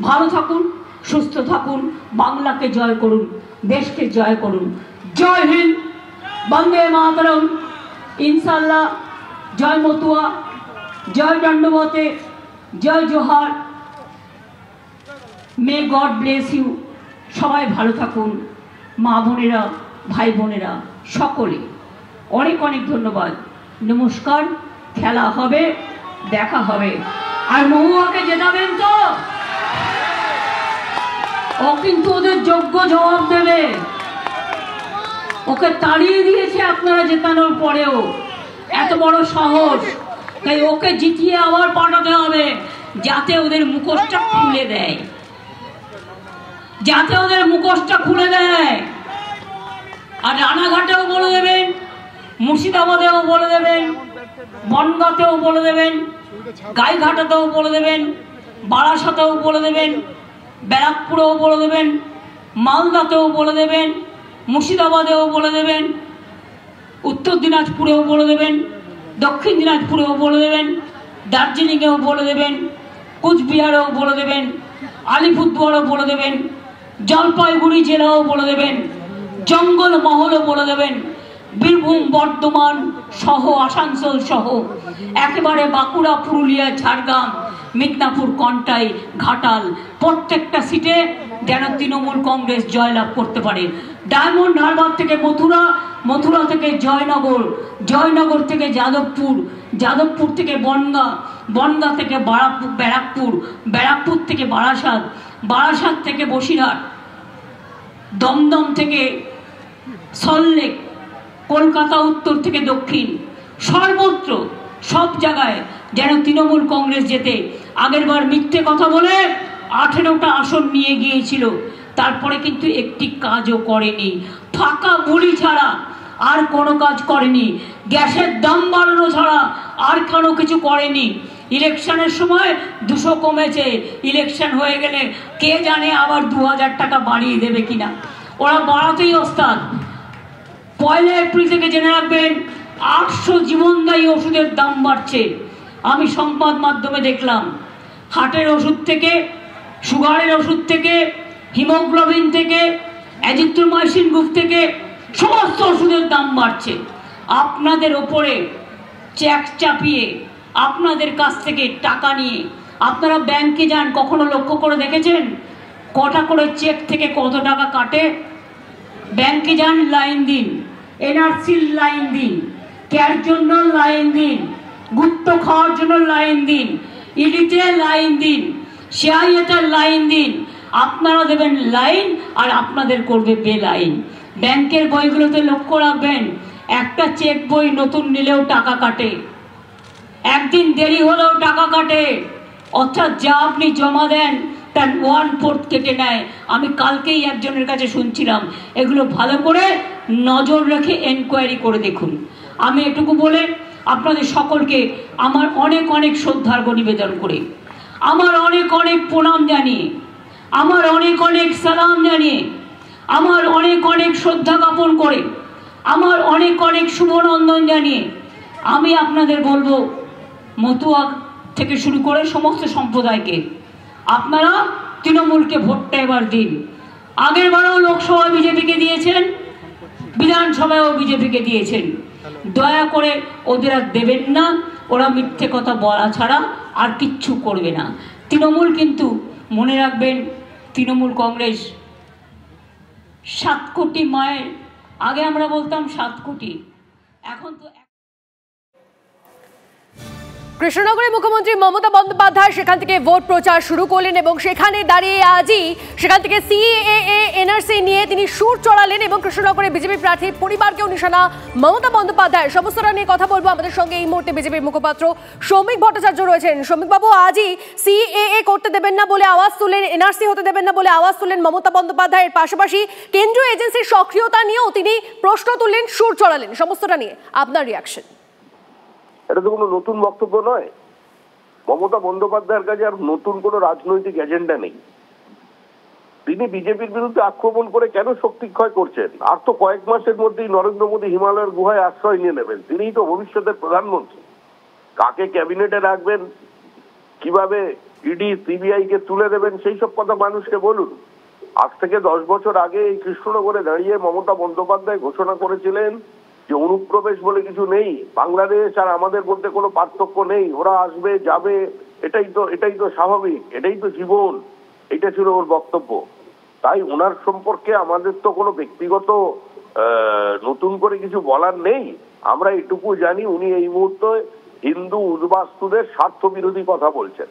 ভালো থাকুন, সুস্থ থাকুন, বাংলাকে জয় করুন, দেশকে জয় করুন। জয় হিন্দ, বন্দে মাতরম, ইনশাল্লাহ। জয় মতুয়া, জয় দণ্ডবতে, জয় জোহার, মে গড ব্লেস ইউ। সবাই ভালো থাকুন, মা বোনেরা ভাই বোনেরা সকলে অনেক অনেক ধন্যবাদ। নমস্কার। খেলা হবে, দেখা হবে। আর মহুয়াকে জেতাবেন তো? ও কিন্তু ওদের যোগ্য জবাব দেবে। ওকে তাড়িয়ে দিয়েছে আপনারা জেতানোর পরেও, এত বড় সাহস। তাই ওকে জিতিয়ে আবার পাঠাতে হবে, যাতে ওদের মুখোশটা খুলে দেয়, যাতে ওদের মুখোশটা খুলে দেয়। আর রানাঘাটেও বলে দেবেন, মুর্শিদাবাদেও বলে দেবেন, বনগাঁতেও বলে দেবেন, গাইঘাটাতেও বলে দেবেন, বারাসাতেও বলে দেবেন, ব্যারাকপুরেও বলে দেবেন, মালদাতেও বলে দেবেন, মুর্শিদাবাদেও বলে দেবেন, উত্তর দিনাজপুরেও বলে দেবেন, দক্ষিণ দিনাজপুরেও বলে দেবেন, দার্জিলিংয়েও বলে দেবেন, কুচবিহারেও বলে দেবেন, আলিপুরদুয়ারও বলে দেবেন, জলপাইগুড়ি জেলাও বলে দেবেন, জঙ্গলমহলও বলে দেবেন, বীরভূম, বর্ধমান সহ, আসানসোল সহ একেবারে বাঁকুড়া, পুরুলিয়া, ঝাড়গ্রাম, মিদনাপুর, কন্টাই, ঘাটাল প্রত্যেকটা সিটে যেন তৃণমূল কংগ্রেস জয়লাভ করতে পারে। ডায়মন্ড হারবার থেকে মথুরা, মথুরা থেকে জয়নগর, জয়নগর থেকে যাদবপুর, যাদবপুর থেকে বনগাঁ, বনগাঁ থেকে ব্যারাকপুর, ব্যারাকপুর থেকে বারাসাত, বারাসাত থেকে বসিরহাট, দমদম থেকে সল্টলেক, কলকাতা উত্তর থেকে দক্ষিণ, সর্বত্র সব জায়গায় যেন তৃণমূল কংগ্রেস যেতে। আগেরবার মিথ্যে কথা বলে 18টা আসন নিয়ে গিয়েছিল, তারপরে কিন্তু একটি কাজও করেনি, ফাঁকা বুলি ছাড়া আর কোনো কাজ করেনি, গ্যাসের দাম বাড়ানো ছাড়া আর কোনো কিছু করেনি। ইলেকশনের সময় 200 কমেছে, ইলেকশন হয়ে গেলে কে জানে আবার 2000 টাকা বাড়িয়ে দেবে কিনা, ওরা বাড়াতেই ওস্তাদ। 1 এপ্রিল থেকে জেনে রাখবেন 800 জীবনদায়ী ওষুধের দাম বাড়ছে। আমি সংবাদ মাধ্যমে দেখলাম, হার্টের ওষুধ থেকে, সুগারের ওষুধ থেকে, হিমোগ্লোবিন থেকে, অ্যাজিথ্রোমাইসিন গ্রুপ থেকে সমস্ত ওষুধের দাম বাড়ছে। আপনাদের ওপরে চেক চাপিয়ে, আপনাদের কাছ থেকে টাকা নিয়ে আপনারা ব্যাংকে যান, কখনো লক্ষ্য করে দেখেছেন কটা করে চেক থেকে কত টাকা কাটে? ব্যাংকে যান, লাইন দিন, এনআরসির লাইন দিন, কেয়ার জন্য লাইন দিন, গুপ্ত খাওয়ার জন্য লাইন দিন, ইডিতে লাইন দিন, সিআইএতে লাইন দিন। আপনারা দেবেন লাইন আর আপনাদের করবে বেলাইন। ব্যাংকের বইগুলোতে লক্ষ্য রাখবেন, একটা চেক বই নতুন নিলেও টাকা কাটে, একদিন দেরি হলেও টাকা কাটে, অর্থাৎ যা আপনি জমা দেন তার 1/4 কেটে নেয়। আমি কালকেই একজনের কাছে শুনছিলাম, এগুলো ভালো করে নজর রেখে এনকোয়ারি করে দেখুন। আমি এটুকু বলে আপনাদের সকলকে আমার অনেক অনেক শ্রদ্ধার্ঘ্য নিবেদন করে, আমার অনেক অনেক প্রণাম জানিয়ে, আমার অনেক অনেক সালাম জানিয়ে, আমার অনেক অনেক শ্রদ্ধা জ্ঞাপন করে, আমার অনেক অনেক শুভনন্দন জানিয়ে আমি আপনাদের বলবো, মতুয়া থেকে শুরু করে সমস্ত সম্প্রদায়কে আপনারা তৃণমূলকে ভোটটা এবার দিন। আগের বারেও লোকসভায় বিজেপিকে দিয়েছেন, বিধানসভায়ও বিজেপিকে দিয়েছেন, দয়া করে ওদের আর দেবেন না। ওরা মিথ্যে কথা বলা ছাড়া আর কিচ্ছু করবে না। তৃণমূল কিন্তু মনে রাখবেন, তৃণমূল কংগ্রেস 7 কোটি মায়ের, আগে আমরা বলতাম 7 কোটি, এখন তো। কৃষ্ণনগরে মুখ্যমন্ত্রী মমতা বন্দ্যোপাধ্যায় সেখান থেকে ভোট প্রচার শুরু করলেন এবং সেখানে দাঁড়িয়ে আজই সেখান থেকে সিএএ এনআরসি নিয়ে তিনি সুর চড়ালেন এবং কৃষ্ণনগরে বিজেপি প্রার্থীর পরিবারকেও নিশানা মমতা বন্দ্যোপাধ্যায়। সমস্তটা নিয়ে কথা বলবো। আমাদের সঙ্গে এই মুহূর্তে বিজেপির মুখপাত্র সৌমিক ভট্টাচার্য রয়েছেন। সৌমিকবাবু, আজই সিএএ করতে দেবেন না বলে আওয়াজ তুলেন, এনআরসি হতে দেবেন না বলে আওয়াজ তুলেন মমতা বন্দ্যোপাধ্যায়ের, পাশাপাশি কেন্দ্রীয় এজেন্সির সক্রিয়তা নিয়েও তিনি প্রশ্ন তুললেন, সুর চড়ালেন। সমস্তটা নিয়ে আপনার রিয়াকশন? এটা তো কোনো নতুন বক্তব্য নয়। মমতা বন্দ্যোপাধ্যায়ের কাছে আর নতুন কোনো রাজনৈতিক এজেন্ডা নেই। তিনি বিজেপির বিরুদ্ধে আক্রমণ করে কেন শক্তিক্ষয় করছেন? আর তো কয়েক মাসের মধ্যেই নরেন্দ্র মোদী হিমালয়ের গুহায় আশ্রয় নিয়ে নেবেন। তিনিই তো ভবিষ্যতের প্রধানমন্ত্রী। কাকে ক্যাবিনেটে রাখবেন, কিভাবে ইডি সিবিআই কে তুলে দেবেন, সেই সব কথা মানুষকে বলুন। আজ থেকে 10 বছর আগে এই কৃষ্ণনগরে দাঁড়িয়ে মমতা বন্দ্যোপাধ্যায় ঘোষণা করেছিলেন যে অনুপ্রবেশ বলে কিছু নেই, বাংলাদেশ আর আমাদের মধ্যে কোনো পার্থক্য নেই, ওরা আসবে যাবে, এটাই তো স্বাভাবিক, এটাই তো জীবন। এটা ছিল ওর বক্তব্য। তাই ওনার সম্পর্কে আমাদের তো কোনো ব্যক্তিগত নতুন করে কিছু বলার নেই। আমরা এটুকু জানি উনি এই মুহূর্তে হিন্দু উদ্বাস্তুদের স্বার্থ বিরোধী কথা বলছেন।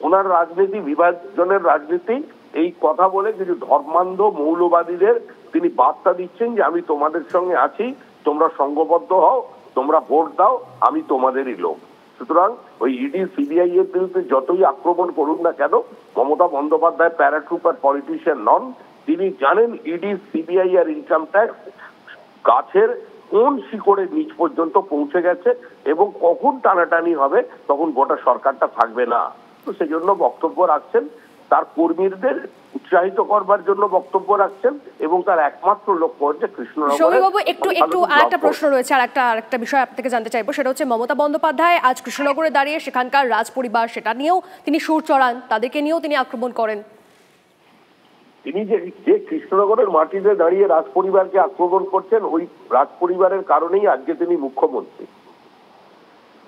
ওনার রাজনীতি বিভাজনের রাজনীতি, এই কথা বলে কিছু ধর্মান্ধ মৌলবাদীদের তিনি বার্তা দিচ্ছেন যে আমি তোমাদের সঙ্গে আছি, তোমরা সংঘবদ্ধ হও, তোমরা ভোট দাও, আমি তোমাদেরই লোক। সুতরাং ওই ইডি সিবিআই এর বিরুদ্ধে যতই আক্রমণ করুন না কেন, মমতা বন্দ্যোপাধ্যায় প্যারাট্রুপার পলিটিশিয়ান নন। তিনি জানেন ইডি সিবিআই আর ইনকাম ট্যাক্স গাছের কোন শিকড়ের নিচ পর্যন্ত পৌঁছে গেছে এবং কখন টানাটানি হবে তখন গোটা সরকারটা থাকবে না। তো সেই জন্য বক্তব্য রাখছেন, তার কর্মীদের উৎসাহিত করবার জন্য বক্তব্য রাখছেন এবং তার একমাত্র লক্ষ্য হচ্ছে কৃষ্ণনগর। সৌমিকবাবু, একটু আরেকটা প্রশ্ন রয়েছে, আরেকটা বিষয় আপনাকে জানতে চাইবো, সেটা হচ্ছে মমতা বন্দ্যোপাধ্যায় আজ কৃষ্ণনগরে দাঁড়িয়ে সেখানকার রাজ পরিবার, সেটা নিয়েও তিনি সুর চড়ান, তাদেরকে নিয়েও তিনি আক্রমণ করেন। তিনি যে কৃষ্ণনগরের মাটিতে দাঁড়িয়ে রাজ পরিবারকে আক্রমণ করছেন, ওই রাজ পরিবারের কারণেই আজকে তিনি মুখ্যমন্ত্রী।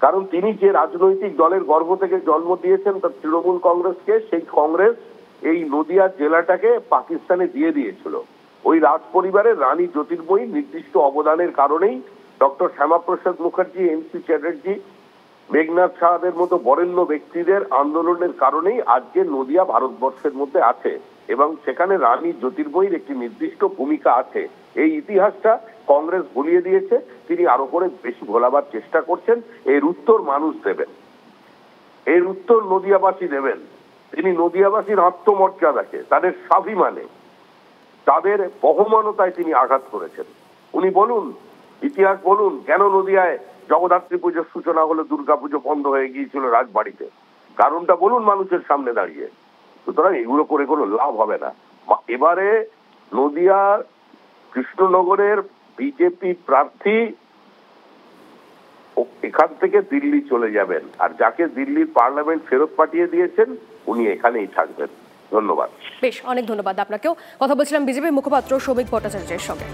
কারণ তিনি যে রাজনৈতিক দলের গর্ভ থেকে জন্ম দিয়েছেন তার তৃণমূল কংগ্রেসকে, সেই কংগ্রেস এই নদিয়া জেলাটাকে পাকিস্তানে দিয়ে দিয়েছিল। ওই রাজ পরিবারের রানী জ্যোতির্ময়ী নির্দিষ্ট অবদানের কারণেই, ডক্টর শ্যামাপ্রসাদ মুখার্জি, এনসি চ্যাটার্জি, মেঘনাথ সাহাদের মতো বরেণ্য ব্যক্তিদের আন্দোলনের কারণেই আজকে নদিয়া ভারতবর্ষের মধ্যে আছে এবং সেখানে রানী জ্যোতির্ময়ীর একটি নির্দিষ্ট ভূমিকা আছে। এই ইতিহাসটা কংগ্রেস ভুলিয়ে দিয়েছে, তিনি আরো করে বেশি ভোলাবার চেষ্টা করছেন। এর উত্তর মানুষ দেবেন, এর উত্তর নদিয়াবাসী দেবেন। তিনি নদিয়াবাসীর আত্মমর্যাদাকে, তাদের স্বাভিমানে, তাদের বহমানতায় তিনি আঘাত করেছেন। উনি বলুন, ইতিহাস বলুন, কেন নদিয়ায় জগদ্ধাত্রী পুজোর সূচনা হলো, দুর্গাপুজো বন্ধ হয়ে গিয়েছিল রাজবাড়িতে, কারণটা বলুন মানুষের সামনে দাঁড়িয়ে। সুতরাং এগুলো করে কোনো লাভ হবে না। এবারে নদিয়া কৃষ্ণনগরের বিজেপি প্রার্থী এখান থেকে দিল্লি চলে যাবেন, আর যাকে দিল্লির পার্লামেন্ট ফেরত পাঠিয়ে দিয়েছেন উনি এখানেই থাকবেন। ধন্যবাদ। বেশ, অনেক ধন্যবাদ আপনাকেও। কথা বলছিলাম বিজেপির মুখপাত্র সৌমিক ভট্টাচার্যের সঙ্গে।